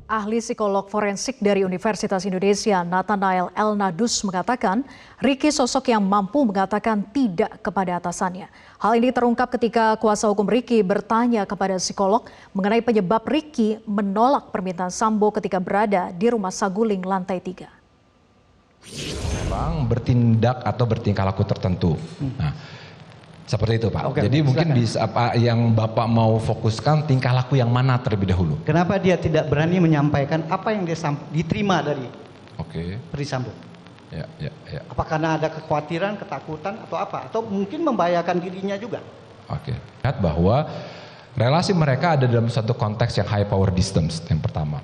Ahli psikolog forensik dari Universitas Indonesia, Nathanael Elnadus mengatakan, Ricky sosok yang mampu mengatakan tidak kepada atasannya. Hal ini terungkap ketika kuasa hukum Ricky bertanya kepada psikolog mengenai penyebab Ricky menolak permintaan Sambo ketika berada di rumah Saguling lantai 3. Bang bertindak atau bertingkah laku tertentu. Nah, seperti itu Pak. Oke, jadi mungkin silakan. bisa apa yang Bapak mau fokuskan tingkah laku yang mana terlebih dahulu? Kenapa dia tidak berani menyampaikan apa yang dia diterima dari Oke. Ferdy Sambo? Ya. Apa karena ada kekhawatiran, ketakutan atau apa? Atau mungkin membahayakan dirinya juga? Oke. Lihat bahwa relasi mereka ada dalam satu konteks yang high power distance yang pertama.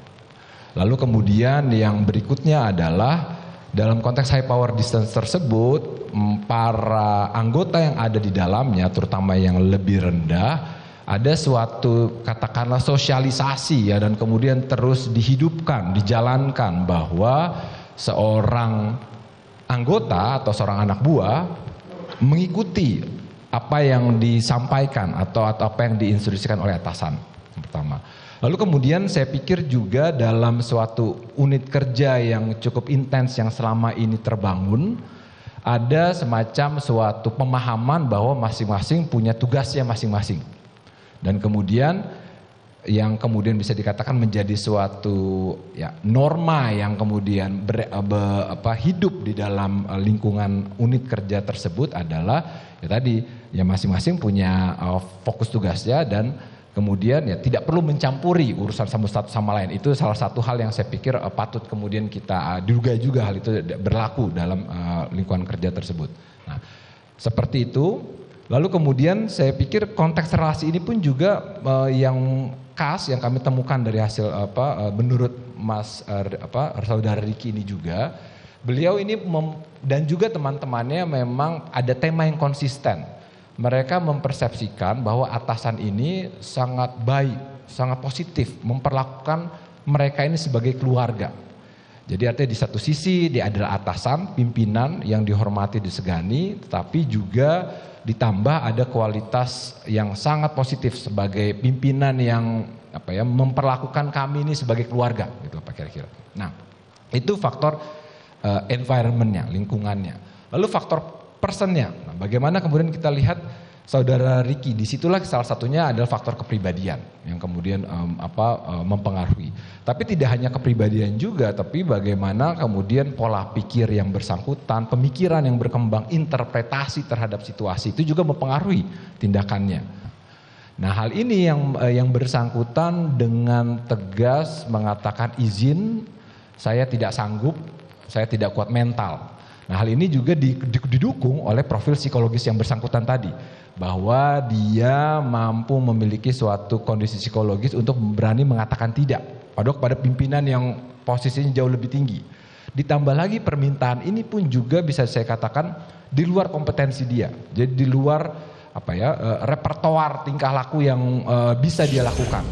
Lalu kemudian yang berikutnya adalah dalam konteks high power distance tersebut, para anggota yang ada di dalamnya, terutama yang lebih rendah, ada suatu katakanlah sosialisasi ya, dan kemudian terus dihidupkan, dijalankan bahwa seorang anggota atau seorang anak buah mengikuti apa yang disampaikan atau apa yang diinstruksikan oleh atasan. Yang pertama. Lalu kemudian saya pikir juga dalam suatu unit kerja yang cukup intens yang selama ini terbangun, ada semacam suatu pemahaman bahwa masing-masing punya tugasnya masing-masing. Dan kemudian yang kemudian bisa dikatakan menjadi suatu ya, norma yang kemudian hidup di dalam lingkungan unit kerja tersebut adalah ya tadi ya masing-masing punya fokus tugasnya dan kemudian ya tidak perlu mencampuri urusan satu sama lain. Itu salah satu hal yang saya pikir patut kemudian kita diduga juga hal itu berlaku dalam lingkungan kerja tersebut. Nah, seperti itu. Lalu kemudian saya pikir konteks relasi ini pun juga yang khas yang kami temukan dari hasil menurut saudara Ricky ini juga, beliau ini dan juga teman-temannya memang ada tema yang konsisten. Mereka mempersepsikan bahwa atasan ini sangat baik, sangat positif, memperlakukan mereka ini sebagai keluarga. Jadi artinya di satu sisi dia adalah atasan, pimpinan yang dihormati, disegani, tetapi juga ditambah ada kualitas yang sangat positif sebagai pimpinan yang memperlakukan kami ini sebagai keluarga, gitu Pak kira-kira. Nah, itu faktor environment-nya, lingkungannya. Lalu faktor personnya. Nah, bagaimana kemudian kita lihat saudara Ricky, disitulah salah satunya adalah faktor kepribadian yang kemudian mempengaruhi. Tapi tidak hanya kepribadian juga, tapi bagaimana kemudian pola pikir yang bersangkutan, pemikiran yang berkembang, interpretasi terhadap situasi itu juga mempengaruhi tindakannya. Nah, hal ini yang bersangkutan dengan tegas mengatakan izin, saya tidak sanggup, saya tidak kuat mental. Nah, hal ini juga didukung oleh profil psikologis yang bersangkutan tadi, bahwa dia mampu memiliki suatu kondisi psikologis untuk berani mengatakan tidak pada pimpinan yang posisinya jauh lebih tinggi. Ditambah lagi permintaan ini pun juga bisa saya katakan di luar kompetensi dia, jadi di luar repertoar tingkah laku yang bisa dia lakukan.